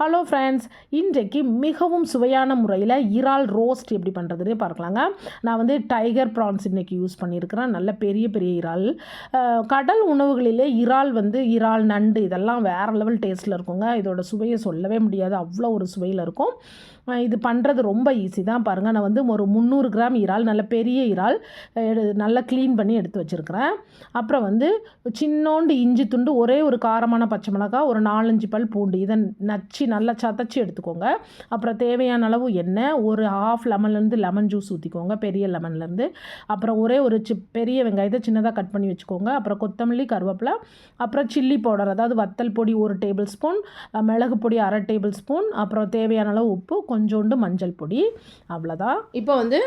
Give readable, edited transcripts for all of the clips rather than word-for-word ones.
Hello friends, இன்றைக்கு மிகவும் சுவையான முறையில் இறால் ரோஸ்ட் எப்படி பண்ணுறதுன்னு பார்க்கலாங்க. நான் வந்து டைகர் ப்ரான்ஸ் இன்றைக்கி யூஸ் பண்ணியிருக்கிறேன். நல்ல பெரிய பெரிய இறால். கடல் உணவுகளிலே இறால் நண்டு இதெல்லாம் வேறு லெவல் டேஸ்ட்டில் இருக்குங்க. இதோட சுவையை சொல்லவே முடியாது, அவ்வளோ ஒரு சுவையில் இருக்கும். இது பண்ணுறது ரொம்ப ஈஸி தான். பாருங்கள், நான் வந்து ஒரு 300 கிராம் இறால், நல்ல பெரிய இறால் நல்லா க்ளீன் பண்ணி எடுத்து வச்சுருக்கிறேன். அப்புறம் வந்து சின்னோண்டு இஞ்சி துண்டு, ஒரே ஒரு காரமான பச்சை மிளகாய், ஒரு 4-5 பல் பூண்டு, இதை நச்சு நல்லா சதைச்சி எடுத்துக்கோங்க. அப்புறம் தேவையான அளவு எண்ணெய், ஒரு ½ லெமன்லேருந்து லெமன் ஜூஸ் ஊற்றிக்கோங்க, பெரிய லெமன்லேருந்து. அப்புறம் ஒரே ஒரு பெரிய வெங்காயத்தை சின்னதாக கட் பண்ணி வச்சுக்கோங்க. அப்புறம் கொத்தமல்லி, கருவேப்பிலை, அப்புறம் சில்லி பவுடர், அதாவது வத்தல் பொடி 1 டேபிள் ஸ்பூன், மிளகு பொடி 1/2 டேபிள் ஸ்பூன், அப்புறம் தேவையான அளவு உப்பு, கொஞ்சோண்டு மஞ்சள் பொடி, அவ்வளோதான். இப்போ வந்து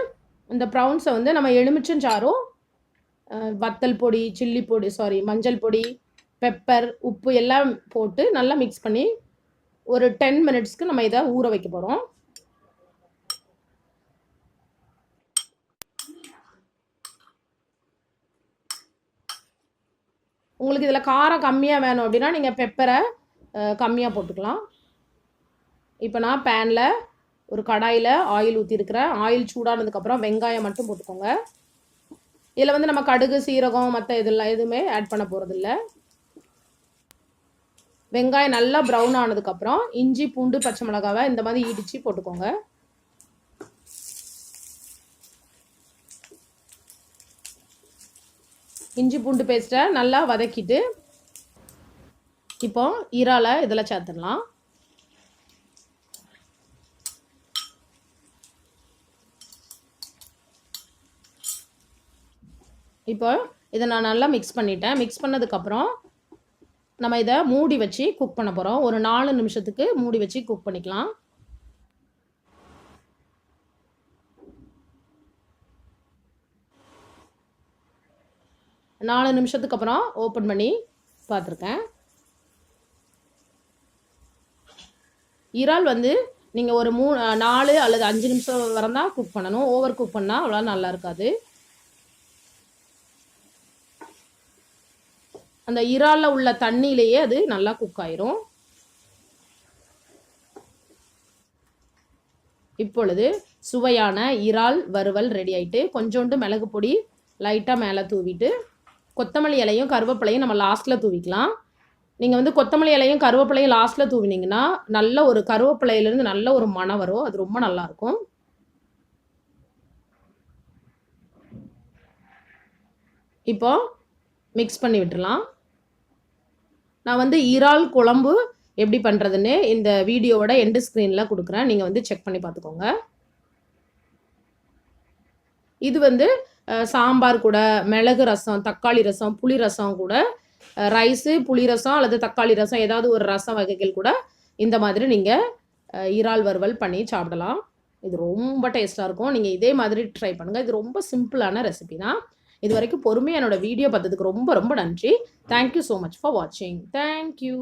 இந்த ப்ரௌன்ஸை வந்து நம்ம எலுமிச்சஞ்சாறும் வத்தல் பொடி, மஞ்சள் பொடி, பெப்பர், உப்பு எல்லாம் போட்டு நல்லா மிக்ஸ் பண்ணி ஒரு 10 மினிட்ஸ்க்கு நம்ம இதை ஊற வைக்க போகிறோம். உங்களுக்கு இதில் காரம் கம்மியாக வேணும் அப்படின்னா நீங்கள் பெப்பரை கம்மியாக போட்டுக்கலாம். இப்போ நான் பேனில் ஒரு கடாயில் ஆயில் ஊற்றிருக்கிறேன். ஆயில் சூடானதுக்கப்புறம் வெங்காயம் மட்டும் போட்டுக்கோங்க. இதில் வந்து நம்ம கடுகு, சீரகம், மற்ற இதெல்லாம் எதுவுமே ஆட் பண்ண போகிறதில்ல. வெங்காயம் நல்லா ப்ரௌன் ஆனதுக்கப்புறம் இஞ்சி, பூண்டு, பச்சை மிளகாவை இந்த மாதிரி இடித்து போட்டுக்கோங்க. இஞ்சி பூண்டு பேஸ்ட்டை நல்லா வதக்கிட்டு இப்போ இறாலை இதில் சேர்த்துடலாம். இப்போ இதை நான் நல்லா மிக்ஸ் பண்ணிட்டேன். மிக்ஸ் பண்ணதுக்கப்புறம் நம்ம இதை மூடி வச்சு குக் பண்ண போகிறோம். ஒரு 4 நிமிஷத்துக்கு மூடி வச்சு குக் பண்ணிக்கலாம். நாலு நிமிஷத்துக்கு அப்புறம் ஓப்பன் பண்ணி பார்த்துருக்கேன். இறால் வந்து நீங்கள் ஒரு 4 அல்லது 5 நிமிஷம் வரை தான் குக் பண்ணணும். ஓவர் குக் பண்ணால் அவ்வளோ நல்லா இருக்காது. அந்த இறாலில் உள்ள தண்ணியிலேயே அது நல்லா குக் ஆயிரும். இப்பொழுது சுவையான இறால் வறுவல் ரெடி ஆகிட்டு, கொஞ்சோண்டு மிளகு பொடி லைட்டாக மேலே தூவிட்டு, கொத்தமல்லி இலையும் கருவேப்பிலையும் நம்ம லாஸ்ட்டில் தூவிக்கலாம். நீங்கள் வந்து கொத்தமல்லி இலையும் கருவேப்பிலையும் லாஸ்ட்டில் தூவினீங்கன்னா நல்ல ஒரு கருவேப்பிலையிலேருந்து நல்ல ஒரு மணம் வரும். அது ரொம்ப நல்லாயிருக்கும். இப்போ மிக்ஸ் பண்ணி விட்டுடலாம். நான் வந்து இறால் குழம்பு எப்படி பண்ணுறதுன்னு இந்த வீடியோவோட எண்டு ஸ்க்ரீனில் கொடுக்குறேன். நீங்கள் வந்து செக் பண்ணி பார்த்துக்கோங்க. இது வந்து சாம்பார் கூட, மிளகு ரசம், தக்காளி ரசம், புளி ரசம் கூட, ரைஸு, புளி ரசம் அல்லது தக்காளி ரசம், ஏதாவது ஒரு ரசம் வகைகள் கூட இந்த மாதிரி நீங்கள் இறால் வறுவல் பண்ணி சாப்பிடலாம். இது ரொம்ப டேஸ்ட்டாக இருக்கும். நீங்கள் இதே மாதிரி ட்ரை பண்ணுங்கள். இது ரொம்ப சிம்பிளான ரெசிபி தான். இது வரைக்கும் பொறுமையாக என்னோட வீடியோ பார்த்ததுக்கு ரொம்ப ரொம்ப நன்றி. தேங்க்யூ ஸோ மச் ஃபார் வாட்சிங். தேங்க்யூ.